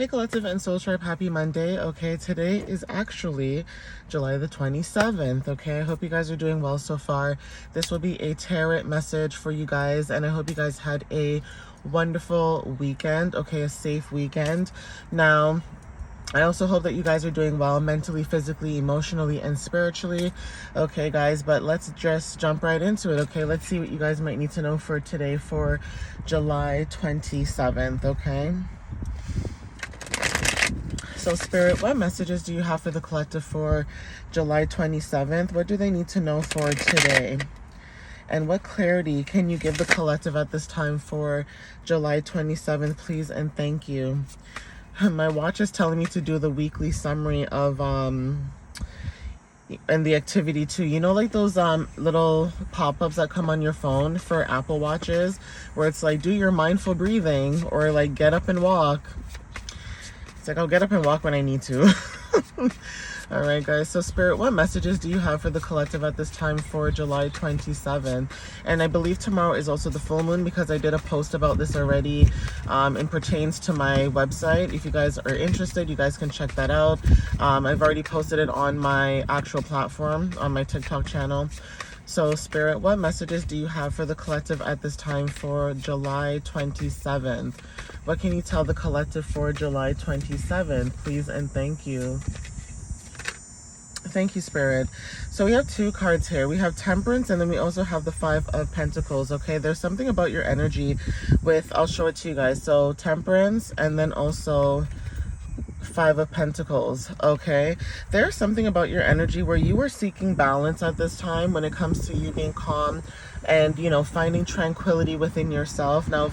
Hey Collective and Soul Tribe, happy Monday. Okay, today is actually July the 27th. Okay, I hope you guys are doing well so far. This will be a tarot message for you guys, and I hope you guys had a wonderful weekend. Okay, a safe weekend. Now, I also hope that you guys are doing well mentally, physically, emotionally, and spiritually. Okay, guys, but let's just jump right into it. Okay, let's see what you guys might need to know for today for July 27th. Okay. So Spirit, what messages do you have for the collective for July 27th? What do they need to know for today? And what clarity can you give the collective at this time for July 27th, please and thank you? My watch is telling me to do the weekly summary of and the activity too. You know, like those little pop-ups that come on your phone for Apple Watches, where it's like, do your mindful breathing, or like get up and walk. It's like, I'll get up and walk when I need to. All right, guys. So, Spirit, what messages do you have for the collective at this time for July 27th? And I believe tomorrow is also the full moon, because I did a post about this already. It pertains to my website. If you guys are interested, you guys can check that out. I've already posted it on my actual platform, on my TikTok channel. So, Spirit, what messages do you have for the collective at this time for July 27th? What can you tell the collective for July 27th, please and thank you? Thank you, Spirit. So we have two cards here. We have Temperance, and then we also have the Five of Pentacles, okay? There's something about your energy with, I'll show it to you guys. So Temperance, and then also Five of Pentacles, okay? There's something about your energy where you are seeking balance at this time when it comes to you being calm and, you know, finding tranquility within yourself. Now,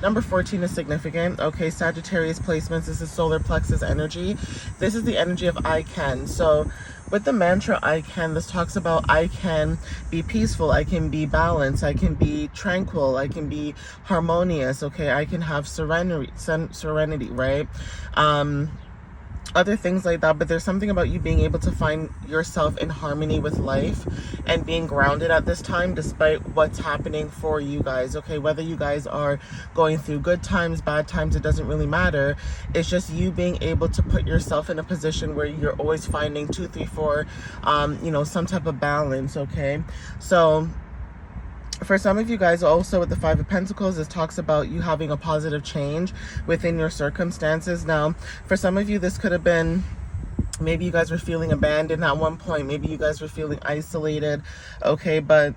number 14 is significant. Okay, Sagittarius placements, this is solar plexus energy. This is the energy of I can. So with the mantra I can, this talks about I can be peaceful, I can be balanced, I can be tranquil, I can be harmonious, okay? I can have serenity, right? Other things like that, but there's something about you being able to find yourself in harmony with life and being grounded at this time despite what's happening for you guys, okay? Whether you guys are going through good times, bad times, it doesn't really matter. It's just you being able to put yourself in a position where you're always finding 2, 3, 4, you know, some type of balance, okay? So for some of you guys also with the Five of Pentacles, this talks about you having a positive change within your circumstances. Now, for some of you, this could have been, maybe you guys were feeling abandoned at one point. Maybe you guys were feeling isolated, okay? But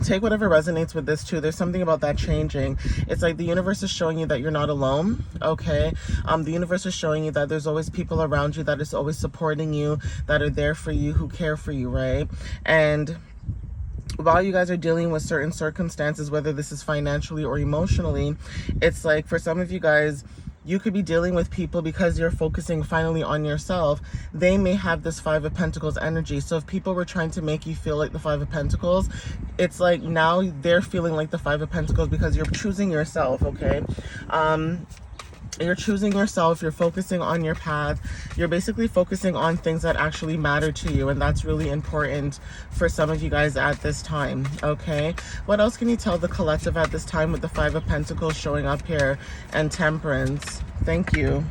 take whatever resonates with this too. There's something about that changing. It's like the universe is showing you that you're not alone, okay? The universe is showing you that there's always people around you that is always supporting you, that are there for you, who care for you, right? And while you guys are dealing with certain circumstances, whether this is financially or emotionally, it's like for some of you guys, you could be dealing with people because you're focusing finally on yourself. They may have this Five of Pentacles energy. So if people were trying to make you feel like the Five of Pentacles, it's like now they're feeling like the Five of Pentacles because you're choosing yourself, okay? You're choosing yourself, you're focusing on your path, you're basically focusing on things that actually matter to you, and that's really important for some of you guys at this time, okay? What else can you tell the collective at this time with the Five of Pentacles showing up here and Temperance? Thank you.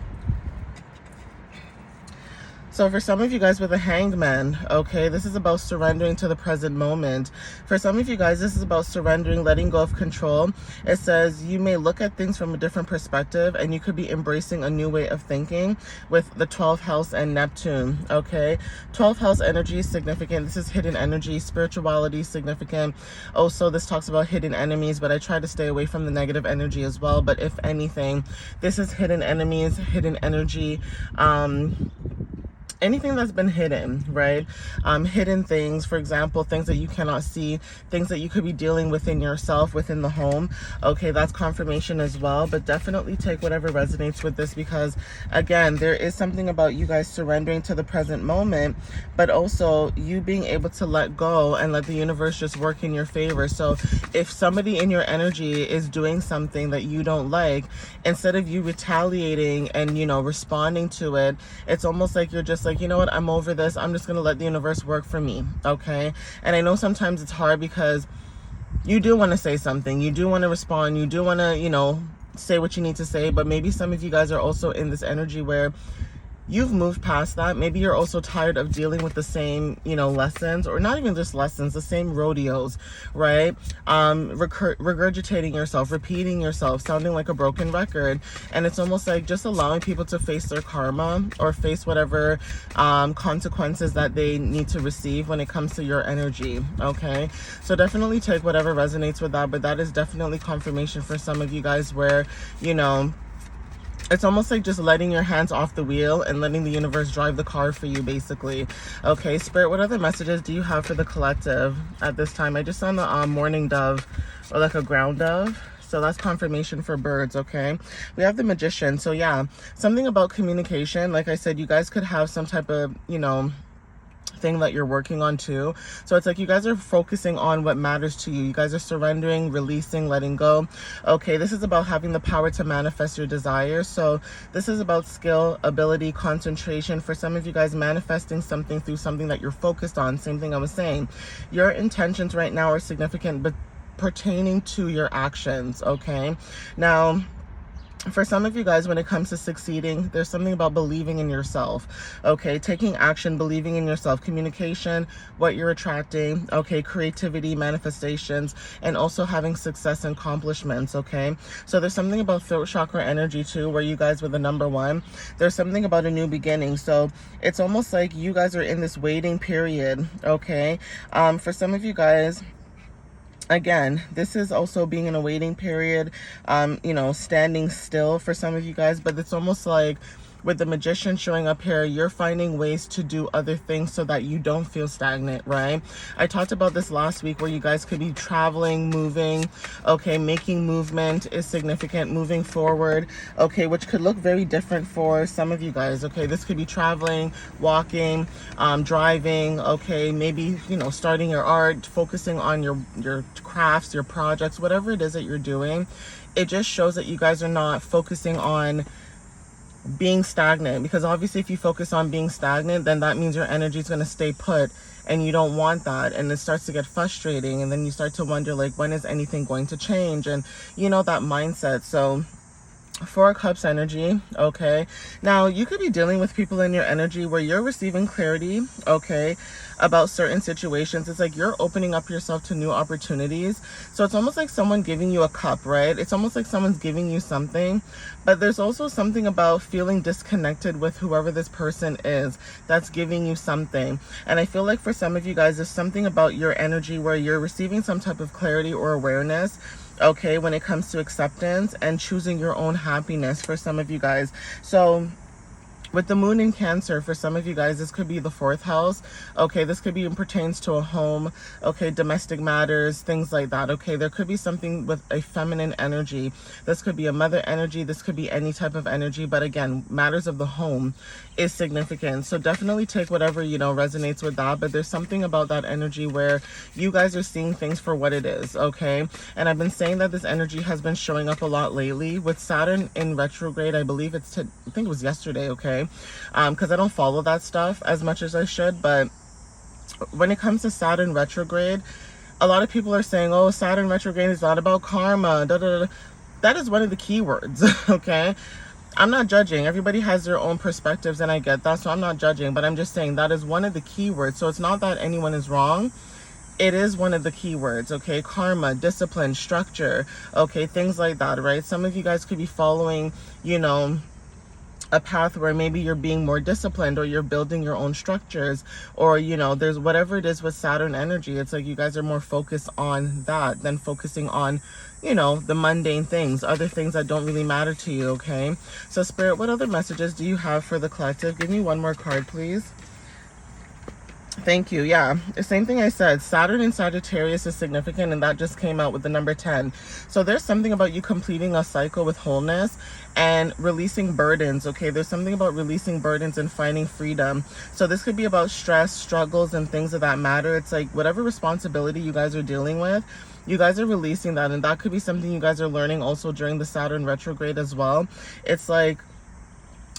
So for some of you guys with a Hanged Man, okay, this is about surrendering to the present moment. For some of you guys, this is about surrendering, letting go of control. It says you may look at things from a different perspective, and you could be embracing a new way of thinking with the 12th house and Neptune, okay? 12th house energy is significant. This is hidden energy. Spirituality is significant. Also, this talks about hidden enemies, but I try to stay away from the negative energy as well. But if anything, this is hidden enemies, hidden energy, anything that's been hidden, right? Hidden things, for example, things that you cannot see, things that you could be dealing within yourself, within the home. Okay, that's confirmation as well, but definitely take whatever resonates with this, because again, there is something about you guys surrendering to the present moment, but also you being able to let go and let the universe just work in your favor. So if somebody in your energy is doing something that you don't like, instead of you retaliating and, you know, responding to it, it's almost like you're just like, you know what, I'm over this. I'm just going to let the universe work for me, okay? And I know sometimes it's hard because you do want to say something. You do want to respond. You do want to, you know, say what you need to say, but maybe some of you guys are also in this energy where you've moved past that. Maybe you're also tired of dealing with the same, lessons, or not even just lessons, the same rodeos, right? Regurgitating yourself, repeating yourself, sounding like a broken record. And it's almost like just allowing people to face their karma, or face whatever consequences that they need to receive when it comes to your energy, okay? So definitely take whatever resonates with that, but that is definitely confirmation for some of you guys where, it's almost like just letting your hands off the wheel and letting the universe drive the car for you, basically. Okay, Spirit, what other messages do you have for the collective at this time? I just saw the morning dove, or like a ground dove. So that's confirmation for birds, okay? We have the Magician. So yeah, something about communication. Like I said, you guys could have some type of, thing that you're working on too. So it's like you guys are focusing on what matters to you. You guys are surrendering, releasing, letting go. Okay, this is about having the power to manifest your desires. So this is about skill, ability, concentration. For some of you guys, manifesting something through something that you're focused on. Same thing I was saying. Your intentions right now are significant, but pertaining to your actions, okay? Now, for some of you guys, when it comes to succeeding, there's something about believing in yourself, okay? Taking action, believing in yourself, communication, what you're attracting, okay? Creativity, manifestations, and also having success and accomplishments, okay? So there's something about throat chakra energy too, where you guys were the number one. There's something about a new beginning. So it's almost like you guys are in this waiting period, okay? For some of you guys, again, this is also being in a waiting period, standing still for some of you guys, but it's almost like with the Magician showing up here, you're finding ways to do other things so that you don't feel stagnant, right? I talked about this last week where you guys could be traveling, moving, okay? Making movement is significant, moving forward, okay? Which could look very different for some of you guys, okay? This could be traveling, walking, driving, okay? Maybe, starting your art, focusing on your crafts, your projects, whatever it is that you're doing. It just shows that you guys are not focusing on being stagnant, because obviously if you focus on being stagnant, then that means your energy is going to stay put, and you don't want that, and it starts to get frustrating, and then you start to wonder, like, when is anything going to change, and that mindset. So Four of Cups energy, okay? Now, you could be dealing with people in your energy where you're receiving clarity, okay, about certain situations. It's like you're opening up yourself to new opportunities. So it's almost like someone giving you a cup, right? It's almost like someone's giving you something, but there's also something about feeling disconnected with whoever this person is that's giving you something. And I feel like for some of you guys, there's something about your energy where you're receiving some type of clarity or awareness, okay, when it comes to acceptance and choosing your own happiness for some of you guys. So with the moon in Cancer, for some of you guys, this could be the 4th house. Okay, this could be pertains to a home, okay, domestic matters, things like that. Okay, there could be something with a feminine energy. This could be a mother energy. This could be any type of energy. But again, matters of the home is significant. So definitely take whatever, resonates with that. But there's something about that energy where you guys are seeing things for what it is, okay? And I've been saying that this energy has been showing up a lot lately. With Saturn in retrograde, I believe I think it was yesterday, okay? Because I don't follow that stuff as much as I should. But when it comes to Saturn retrograde, a lot of people are saying, oh, Saturn retrograde is not about karma, da, da, da. That is one of the key words, okay? I'm not judging. Everybody has their own perspectives, and I get that, so I'm not judging. But I'm just saying that is one of the key words. So it's not that anyone is wrong. It is one of the key words, okay? Karma, discipline, structure, okay? Things like that, right? Some of you guys could be following, a path where maybe you're being more disciplined, or you're building your own structures, or there's whatever it is with Saturn energy. It's like you guys are more focused on that than focusing on the mundane things, other things that don't really matter to you, okay? So Spirit, what other messages do you have for the collective? Give me one more card, please. Thank you. Yeah, the same thing I said. Saturn in Sagittarius is significant, and that just came out with the number 10. So there's something about you completing a cycle with wholeness and releasing burdens, okay? There's something about releasing burdens and finding freedom. So this could be about stress, struggles, and things of that matter. It's like whatever responsibility you guys are dealing with, you guys are releasing that, and that could be something you guys are learning also during the Saturn retrograde as well. It's like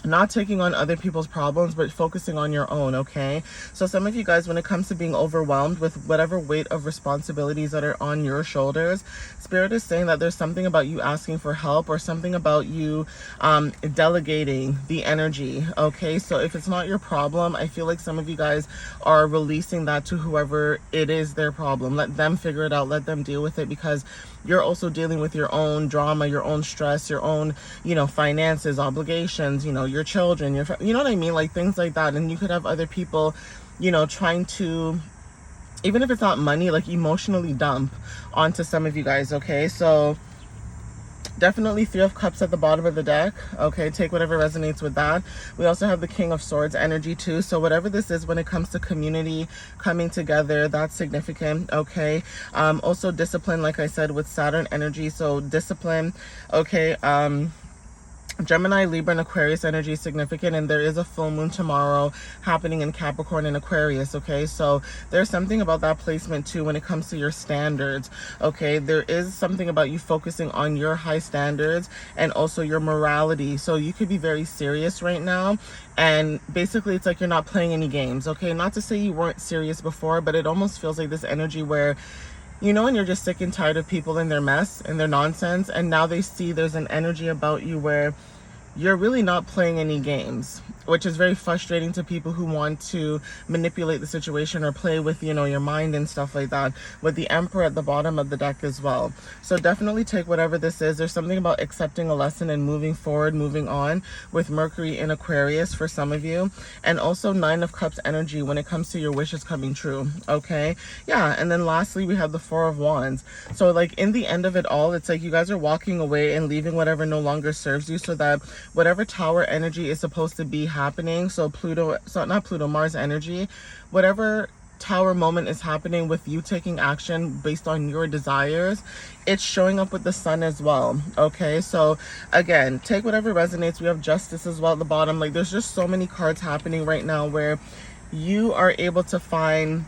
not taking on other people's problems, but focusing on your own. Okay, so some of you guys, when it comes to being overwhelmed with whatever weight of responsibilities that are on your shoulders, Spirit is saying that there's something about you asking for help, or something about you delegating the energy. Okay, so if it's not your problem, I feel like some of you guys are releasing that to whoever it is their problem. Let them figure it out, let them deal with it, because you're also dealing with your own drama, your own stress, your own, finances, obligations, your children, you know what I mean? Like things like that. And you could have other people, trying to, even if it's not money, like emotionally dump onto some of you guys. Okay, so definitely Three of Cups at the bottom of the deck. Okay, take whatever resonates with that. We also have the King of Swords energy too. So whatever this is, when it comes to community coming together, that's significant. Okay, also discipline, like I said, with Saturn energy. So discipline. Okay, Gemini, Libra, and Aquarius energy is significant, and there is a full moon tomorrow happening in Capricorn and Aquarius. Okay, so there's something about that placement too when it comes to your standards. Okay, there is something about you focusing on your high standards and also your morality. So you could be very serious right now, and basically it's like you're not playing any games. Okay, not to say you weren't serious before, but it almost feels like this energy where, and you're just sick and tired of people and their mess and their nonsense, and now they see there's an energy about you where you're really not playing any games, which is very frustrating to people who want to manipulate the situation or play with, your mind and stuff like that, with the Emperor at the bottom of the deck as well. So definitely take whatever this is. There's something about accepting a lesson and moving forward, moving on, with Mercury in Aquarius for some of you. And also Nine of Cups energy when it comes to your wishes coming true. Okay, yeah. And then lastly, we have the Four of Wands. So like in the end of it all, it's like you guys are walking away and leaving whatever no longer serves you, so that whatever tower energy is supposed to be happening, so Mars energy, whatever tower moment is happening with you taking action based on your desires, it's showing up with the Sun as well. Okay, so again, take whatever resonates. We have Justice as well at the bottom. Like there's just so many cards happening right now where you are able to find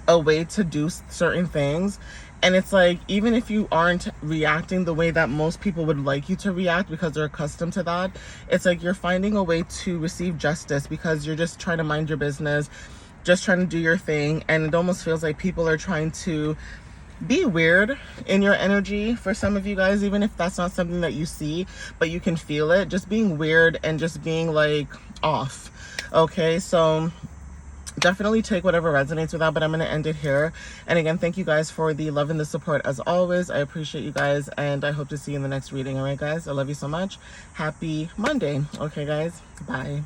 a way to do certain things. And it's like, even if you aren't reacting the way that most people would like you to react because they're accustomed to that, it's like you're finding a way to receive justice because you're just trying to mind your business, just trying to do your thing. And it almost feels like people are trying to be weird in your energy for some of you guys, even if that's not something that you see, but you can feel it, just being weird and just being like off. Okay, so definitely take whatever resonates with that, but I'm going to end it here. And again, thank you guys for the love and the support as always. I appreciate you guys, and I hope to see you in the next reading. All right, guys, I love you so much. Happy Monday. Okay, guys, bye.